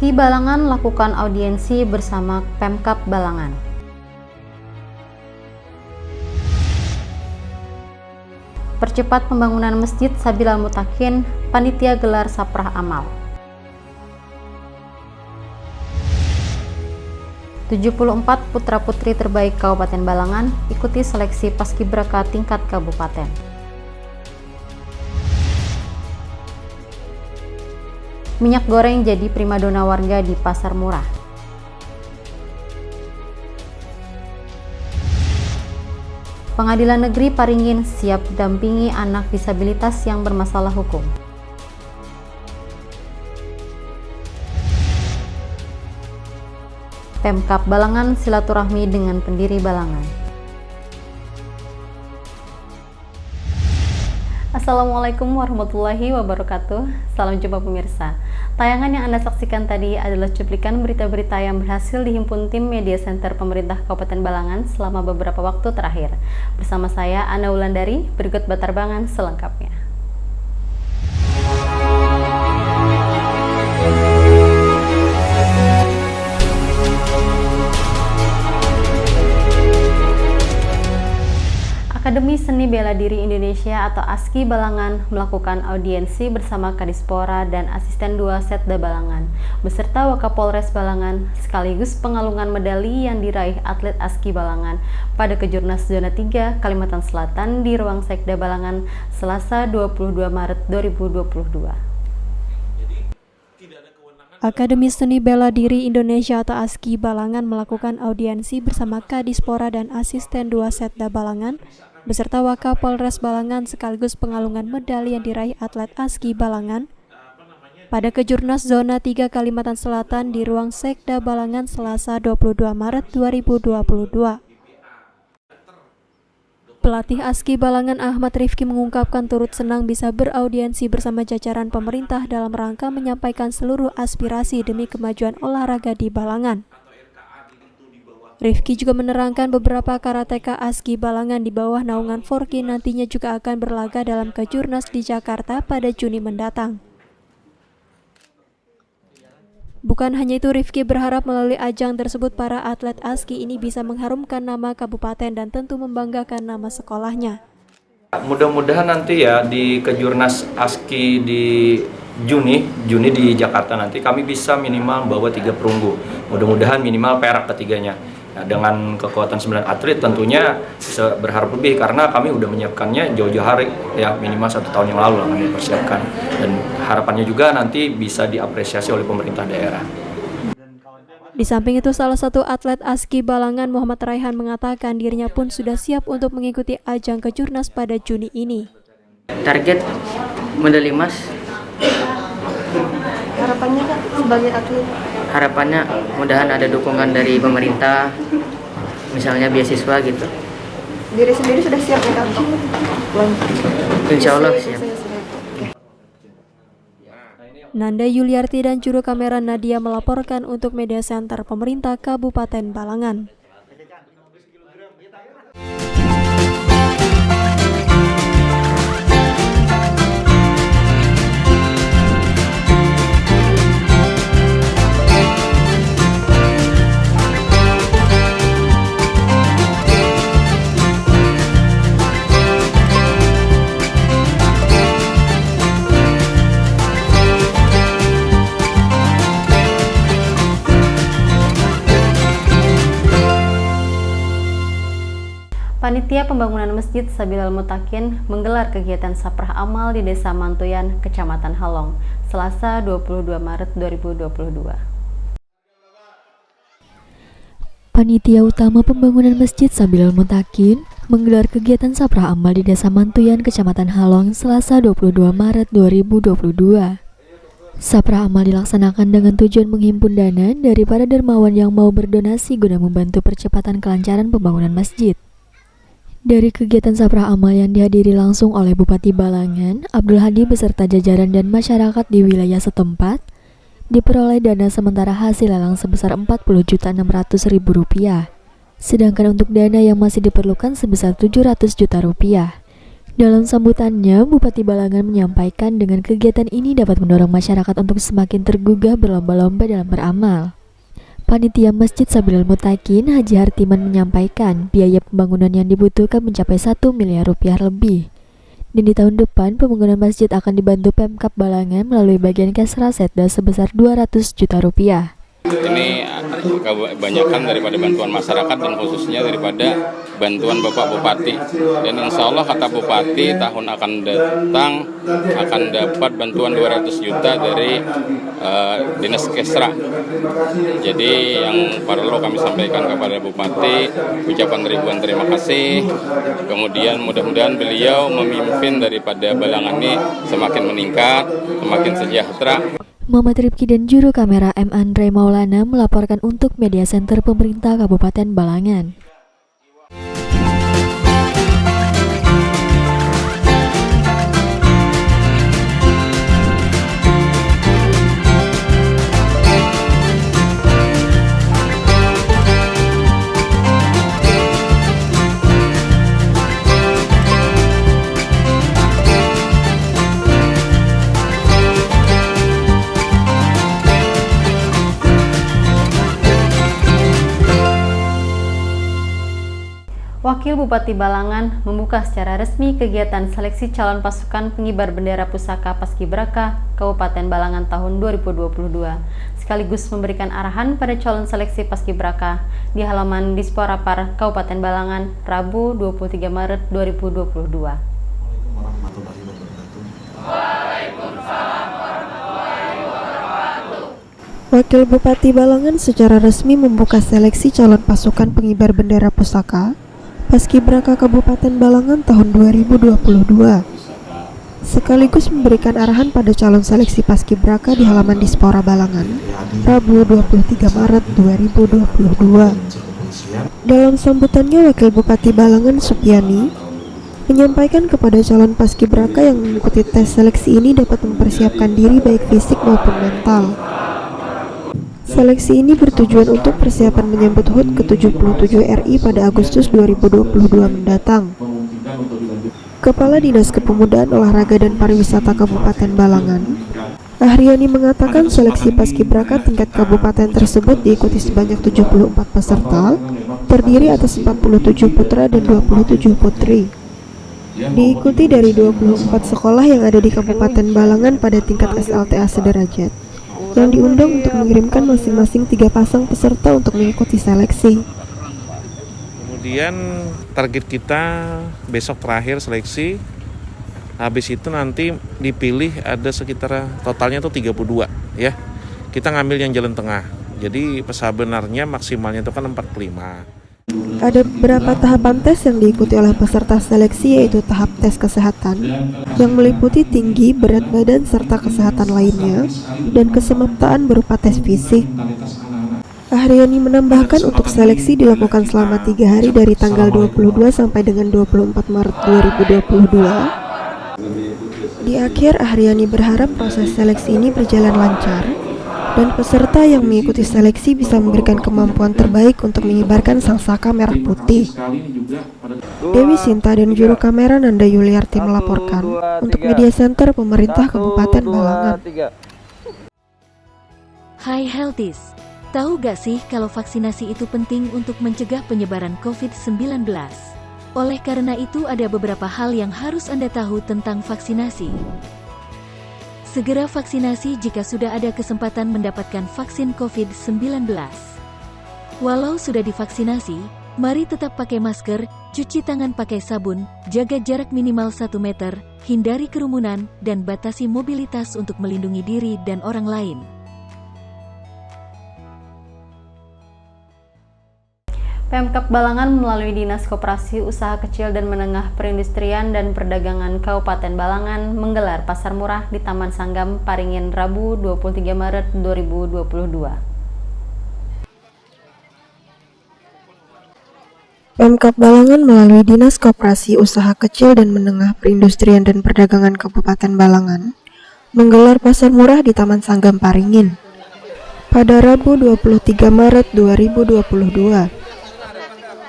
ASKI Balangan lakukan audiensi bersama Pemkab Balangan. Percepat pembangunan Masjid Sabilal Mutakin, panitia gelar Saprah Amal. 74 putra-putri terbaik Kabupaten Balangan ikuti seleksi Paskibraka tingkat kabupaten. Minyak goreng jadi primadona warga di pasar murah. Pengadilan Negeri Paringin siap dampingi anak disabilitas yang bermasalah hukum. Pemkab Balangan silaturahmi dengan pendiri Balangan. Assalamualaikum warahmatullahi wabarakatuh. Salam jumpa pemirsa. Tayangan yang Anda saksikan tadi adalah cuplikan berita-berita yang berhasil dihimpun tim Media Center Pemerintah Kabupaten Balangan selama beberapa waktu terakhir. Bersama saya, Ana Wulandari, berikut batarbangan selengkapnya. Akademi Seni Bela Diri Indonesia atau ASKI Balangan melakukan audiensi bersama Kadispora dan Asisten 2 Setda Balangan beserta Wakapolres Balangan sekaligus pengalungan medali yang diraih atlet ASKI Balangan pada Kejurnas Zona 3 Kalimantan Selatan di Ruang Sekda Balangan Selasa 22 Maret 2022. Akademi Seni Bela Diri Indonesia atau ASKI Balangan melakukan audiensi bersama Kadispora dan Asisten 2 Setda Balangan beserta Wakapolres Balangan sekaligus pengalungan medali yang diraih atlet ASKI Balangan pada Kejurnas Zona 3 Kalimantan Selatan di Ruang Sekda Balangan Selasa 22 Maret 2022. Pelatih ASKI Balangan Ahmad Rifki mengungkapkan turut senang bisa beraudiensi bersama jajaran pemerintah dalam rangka menyampaikan seluruh aspirasi demi kemajuan olahraga di Balangan. Rifki juga menerangkan beberapa karateka ASKI Balangan di bawah naungan Forki nantinya juga akan berlaga dalam Kejurnas di Jakarta pada Juni mendatang. Bukan hanya itu, Rifki berharap melalui ajang tersebut para atlet ASKI ini bisa mengharumkan nama kabupaten dan tentu membanggakan nama sekolahnya. Mudah-mudahan nanti ya di Kejurnas ASKI di Juni di Jakarta nanti kami bisa minimal bawa 3 perunggu. Mudah-mudahan minimal perak ketiganya. Nah, dengan kekuatan 9 atlet tentunya bisa berharap lebih karena kami udah menyiapkannya jauh-jauh hari ya, minimal 1 tahun yang lalu lah kami persiapkan, dan harapannya juga nanti bisa diapresiasi oleh pemerintah daerah. Di samping itu, salah satu atlet ASKI Balangan Muhammad Raihan mengatakan dirinya pun sudah siap untuk mengikuti ajang Kejurnas pada Juni ini. Target medali emas. Harapannya Kak sebagai atlet? Harapannya mudahan ada dukungan dari pemerintah, misalnya beasiswa gitu. Diri sendiri sudah siap ya Kak untuk Insya Allah siap. Nanda Yuliarti dan juru kamera Nadia melaporkan untuk Media Center Pemerintah Kabupaten Balangan. Panitia Pembangunan Masjid Sabilal Mutakin menggelar kegiatan Saprah Amal di Desa Mantuyan, Kecamatan Halong, Selasa 22 Maret 2022. Panitia Utama Pembangunan Masjid Sabilal Mutakin menggelar kegiatan Saprah Amal di Desa Mantuyan, Kecamatan Halong, Selasa 22 Maret 2022. Saprah Amal dilaksanakan dengan tujuan menghimpun dana dari para dermawan yang mau berdonasi guna membantu percepatan kelancaran pembangunan masjid. Dari kegiatan Saprah Amal yang dihadiri langsung oleh Bupati Balangan, Abdul Hadi beserta jajaran dan masyarakat di wilayah setempat, diperoleh dana sementara hasil lelang sebesar Rp40.600.000. Sedangkan untuk dana yang masih diperlukan sebesar Rp700 juta. Dalam sambutannya, Bupati Balangan menyampaikan dengan kegiatan ini dapat mendorong masyarakat untuk semakin tergugah berlomba-lomba dalam beramal. Panitia Masjid Sabilul Mutakin Haji Hartiman menyampaikan biaya pembangunan yang dibutuhkan mencapai 1 miliar rupiah lebih. Dan di tahun depan, pembangunan masjid akan dibantu Pemkab Balangan melalui bagian Kesra Setda sebesar 200 juta rupiah. Ini kebanyakan daripada bantuan masyarakat dan khususnya daripada bantuan Bapak Bupati. Dan insya Allah kata Bupati tahun akan datang akan dapat bantuan 200 juta dari Dinas Kesra. Jadi yang perlu kami sampaikan kepada Bupati, ucapan ribuan terima kasih. Kemudian mudah-mudahan beliau memimpin daripada Balangan ini semakin meningkat, semakin sejahtera. Muhammad Rifki dan juru kamera M. Andre Maulana melaporkan untuk Media Center Pemerintah Kabupaten Balangan. Wakil Bupati Balangan membuka secara resmi kegiatan seleksi calon pasukan pengibar bendera pusaka Paskibraka Kabupaten Balangan tahun 2022, sekaligus memberikan arahan pada calon seleksi Paskibraka di halaman Disporapar Kabupaten Balangan, Rabu 23 Maret 2022. Wakil Bupati Balangan secara resmi membuka seleksi calon pasukan pengibar bendera pusaka Paskibraka Kabupaten Balangan tahun 2022, sekaligus memberikan arahan pada calon seleksi Paskibraka di halaman Dispora Balangan, Rabu 23 Maret 2022. Dalam sambutannya, Wakil Bupati Balangan Supiani menyampaikan kepada calon Paskibraka yang mengikuti tes seleksi ini dapat mempersiapkan diri baik fisik maupun mental. Seleksi ini bertujuan untuk persiapan menyambut HUT ke-77 RI pada Agustus 2022 mendatang. Kepala Dinas Kepemudaan Olahraga dan Pariwisata Kabupaten Balangan, Ahriani mengatakan seleksi Paskibraka tingkat kabupaten tersebut diikuti sebanyak 74 peserta, terdiri atas 47 putra dan 27 putri. Diikuti dari 24 sekolah yang ada di Kabupaten Balangan pada tingkat SLTA sederajat, yang diundang untuk mengirimkan masing-masing 3 pasang peserta untuk mengikuti seleksi. Kemudian target kita besok terakhir seleksi, habis itu nanti dipilih ada sekitar totalnya itu 32 ya. Kita ngambil yang jalan tengah, jadi sebenarnya maksimalnya itu kan 45. Ada beberapa tahapan tes yang diikuti oleh peserta seleksi, yaitu tahap tes kesehatan yang meliputi tinggi, berat badan, serta kesehatan lainnya, dan kesemaptaan berupa tes fisik. Ahriani menambahkan untuk seleksi dilakukan selama 3 hari dari tanggal 22 sampai dengan 24 Maret 2022. Di akhir, Ahriani berharap proses seleksi ini berjalan lancar dan peserta yang mengikuti seleksi bisa memberikan kemampuan terbaik untuk mengibarkan sangsaka merah putih. Dewi Sinta dan juru kamera Nanda Yuliarti melaporkan untuk Media Center Pemerintah Kabupaten Balangan. Hai Healthies, tahu gak sih kalau vaksinasi itu penting untuk mencegah penyebaran COVID-19? Oleh karena itu ada beberapa hal yang harus Anda tahu tentang vaksinasi. Segera vaksinasi jika sudah ada kesempatan mendapatkan vaksin COVID-19. Walau sudah divaksinasi, mari tetap pakai masker, cuci tangan pakai sabun, jaga jarak minimal 1 meter, hindari kerumunan, dan batasi mobilitas untuk melindungi diri dan orang lain. Pemkab Balangan melalui Dinas Koperasi Usaha Kecil dan Menengah Perindustrian dan Perdagangan Kabupaten Balangan menggelar pasar murah di Taman Sanggam Paringin Rabu 23 Maret 2022. Pemkab Balangan melalui Dinas Koperasi Usaha Kecil dan Menengah Perindustrian dan Perdagangan Kabupaten Balangan menggelar pasar murah di Taman Sanggam Paringin pada Rabu 23 Maret 2022.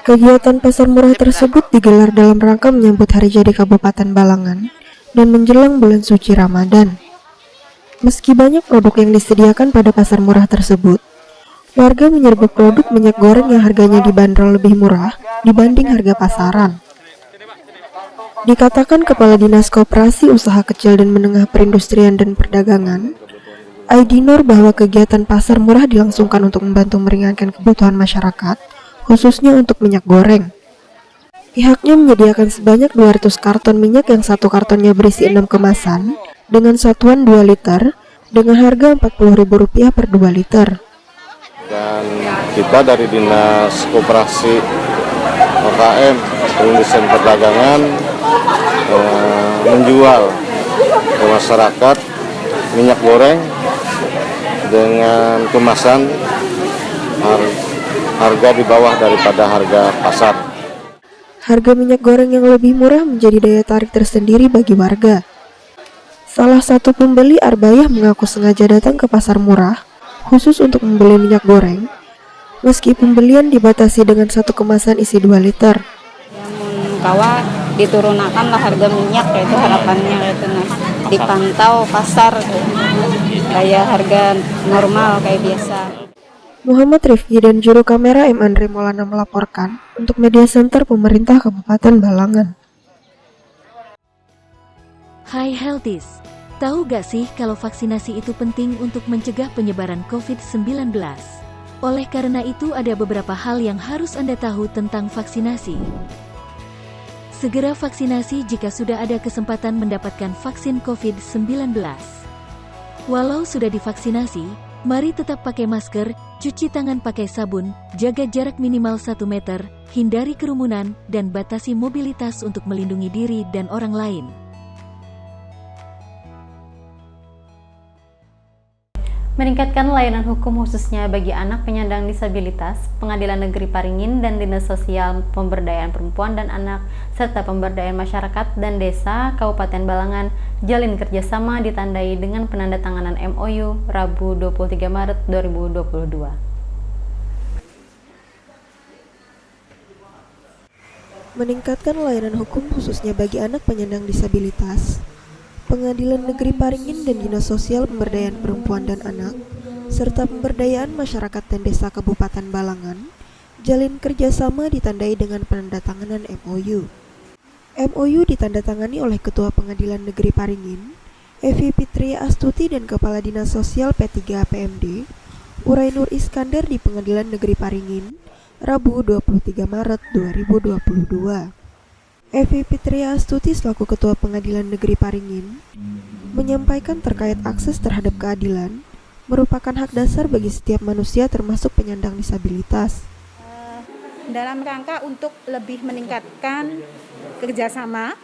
Kegiatan pasar murah tersebut digelar dalam rangka menyambut Hari Jadi Kabupaten Balangan dan menjelang bulan suci Ramadan. Meski banyak produk yang disediakan pada pasar murah tersebut, warga menyerbu produk minyak goreng yang harganya dibanderol lebih murah dibanding harga pasaran. Dikatakan Kepala Dinas Koperasi Usaha Kecil dan Menengah Perindustrian dan Perdagangan, Aidi Nur, bahwa kegiatan pasar murah dilangsungkan untuk membantu meringankan kebutuhan masyarakat, khususnya untuk minyak goreng. Pihaknya menyediakan sebanyak 200 karton minyak yang satu kartonnya berisi 6 kemasan dengan satuan 2 liter dengan harga Rp40.000 per 2 liter. Dan kita dari Dinas Koperasi UKM Perindustrian Perdagangan menjual ke masyarakat minyak goreng dengan kemasan harga di bawah daripada harga pasar. Harga minyak goreng yang lebih murah menjadi daya tarik tersendiri bagi warga. Salah satu pembeli Arbayah mengaku sengaja datang ke pasar murah khusus untuk membeli minyak goreng, meski pembelian dibatasi dengan satu kemasan isi 2 liter. Kawa diturunkan lah harga minyak, itu harapannya itu dipantau pasar kayak harga normal kayak biasa. Muhammad Rifki dan juru kamera M. Andre Maulana melaporkan untuk Media Center Pemerintah Kabupaten Balangan. Hai Healthies, tahu gak sih kalau vaksinasi itu penting untuk mencegah penyebaran COVID-19? Oleh karena itu ada beberapa hal yang harus Anda tahu tentang vaksinasi. Segera vaksinasi jika sudah ada kesempatan mendapatkan vaksin COVID-19. Walau sudah divaksinasi, mari tetap pakai masker, cuci tangan pakai sabun, jaga jarak minimal 1 meter, hindari kerumunan, dan batasi mobilitas untuk melindungi diri dan orang lain. Meningkatkan layanan hukum khususnya bagi anak penyandang disabilitas, Pengadilan Negeri Paringin dan Dinas Sosial Pemberdayaan Perempuan dan Anak, serta Pemberdayaan Masyarakat dan Desa Kabupaten Balangan jalin kerjasama ditandai dengan penandatanganan MOU Rabu 23 Maret 2022. Meningkatkan layanan hukum khususnya bagi anak penyandang disabilitas, Pengadilan Negeri Paringin dan Dinas Sosial Pemberdayaan Perempuan dan Anak, serta Pemberdayaan Masyarakat dan Desa Kabupaten Balangan, jalin kerjasama ditandai dengan penandatanganan MOU. MOU ditandatangani oleh Ketua Pengadilan Negeri Paringin, Evi Fitria Astuti dan Kepala Dinas Sosial P3 APMD, Urainur Iskandar di Pengadilan Negeri Paringin, Rabu 23 Maret 2022. Evi Fitria Astuti selaku Ketua Pengadilan Negeri Paringin menyampaikan terkait akses terhadap keadilan merupakan hak dasar bagi setiap manusia termasuk penyandang disabilitas. Dalam rangka untuk lebih meningkatkan kerjasama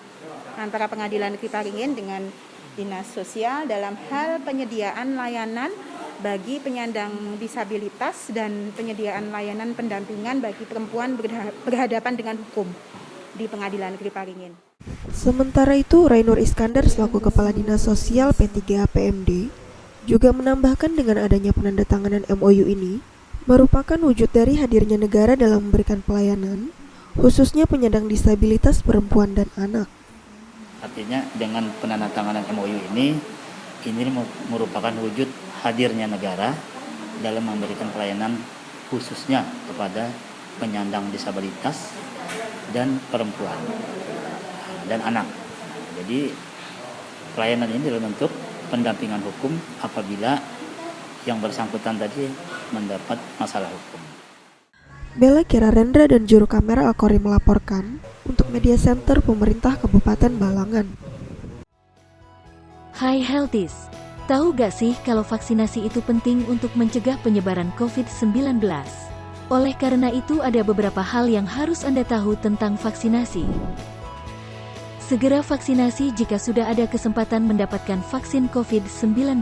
antara Pengadilan Negeri Paringin dengan Dinas Sosial dalam hal penyediaan layanan bagi penyandang disabilitas dan penyediaan layanan pendampingan bagi perempuan berhadapan dengan hukum di Pengadilan Negeri Paringin. Sementara itu, Urainur Iskandar selaku Kepala Dinas Sosial P3 APMD juga menambahkan dengan adanya penandatanganan MOU ini merupakan wujud dari hadirnya negara dalam memberikan pelayanan, khususnya penyandang disabilitas perempuan dan anak. Artinya dengan penandatanganan MOU ini merupakan wujud hadirnya negara dalam memberikan pelayanan khususnya kepada penyandang disabilitas dan perempuan dan anak. Jadi pelayanan ini dalam bentuk pendampingan hukum apabila yang bersangkutan tadi mendapat masalah hukum. Bella Kirarendra dan juru kamera Alkori melaporkan untuk Media Center Pemerintah Kabupaten Balangan. Hai Healthies, tahu gak sih kalau vaksinasi itu penting untuk mencegah penyebaran COVID-19? Oleh karena itu ada beberapa hal yang harus Anda tahu tentang vaksinasi. Segera vaksinasi jika sudah ada kesempatan mendapatkan vaksin COVID-19.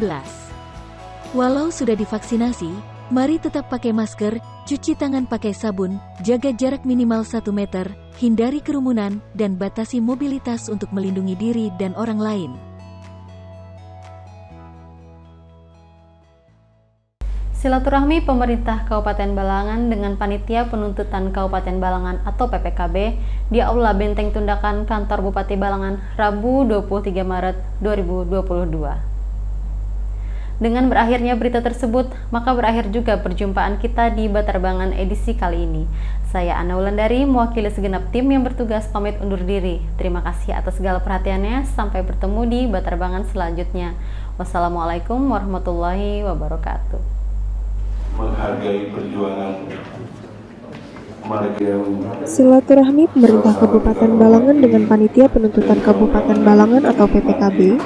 Walau sudah divaksinasi, mari tetap pakai masker, cuci tangan pakai sabun, jaga jarak minimal 1 meter, hindari kerumunan, dan batasi mobilitas untuk melindungi diri dan orang lain. Silaturahmi pemerintah Kabupaten Balangan dengan Panitia Penuntutan Kabupaten Balangan atau PPKB di Aula Benteng Tundakan Kantor Bupati Balangan Rabu 23 Maret 2022. Dengan berakhirnya berita tersebut, maka berakhir juga perjumpaan kita di Batarbangan edisi kali ini. Saya Ana Wulandari, mewakili segenap tim yang bertugas pamit undur diri. Terima kasih atas segala perhatiannya. Sampai bertemu di Batarbangan selanjutnya. Wassalamualaikum warahmatullahi wabarakatuh. Menghargai perjuangan mereka yang Silaturahmi pemerintah Kabupaten Balangan dengan Panitia Penuntutan Kabupaten Balangan atau PPKB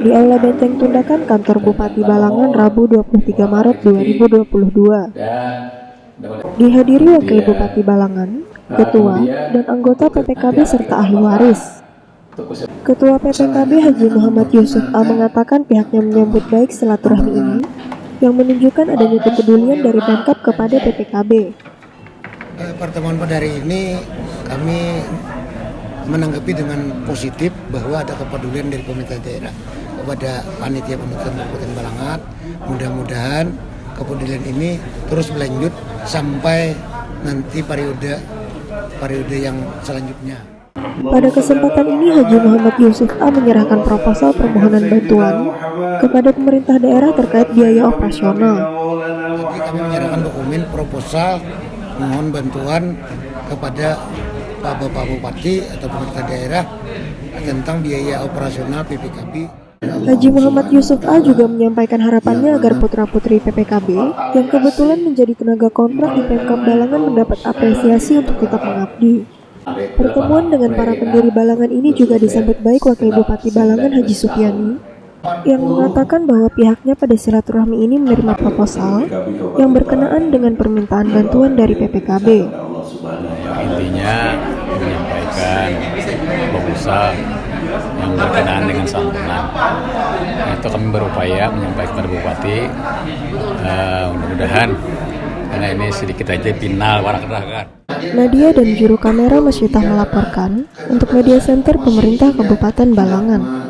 di Aula Benteng Tundakan Kantor Bupati Balangan Rabu 23 Maret 2022. Dihadiri Wakil Bupati Balangan, Ketua, dan anggota PPKB serta ahli waris. Ketua PPKB Haji Muhammad Yusuf A mengatakan pihaknya menyambut baik silaturahmi ini yang menunjukkan adanya kepedulian dari Pemkab kepada PPKB. Pertemuan pada hari ini kami menanggapi dengan positif bahwa ada kepedulian dari pemerintah daerah kepada Panitia Penuntutan Kabupaten Balangan. Mudah-mudahan kepedulian ini terus berlanjut sampai nanti periode yang selanjutnya. Pada kesempatan ini Haji Muhammad Yusuf A menyerahkan proposal permohonan bantuan kepada pemerintah daerah terkait biaya operasional. Jadi kami menyerahkan dokumen proposal mohon bantuan kepada Pak Bapak Bupati atau pemerintah daerah tentang biaya operasional PPKB. Haji Muhammad Yusuf A juga menyampaikan harapannya agar putra-putri PPKB yang kebetulan menjadi tenaga kontrak di Pemkab Balangan mendapat apresiasi untuk tetap mengabdi. Pertemuan dengan para pendiri Balangan ini juga disambut baik Wakil Bupati Balangan Haji Supiani yang mengatakan bahwa pihaknya pada silaturahmi ini menerima proposal yang berkenaan dengan permintaan bantuan dari PPKB. Intinya menyampaikan proposal yang berkenaan dengan santunan. Itu kami berupaya menyampaikan kepada Bupati, mudah-mudahan karena ini sedikit aja final warak-warakan. Nadia dan juru kamera Mas Yutah melaporkan untuk Media Center Pemerintah Kabupaten Balangan.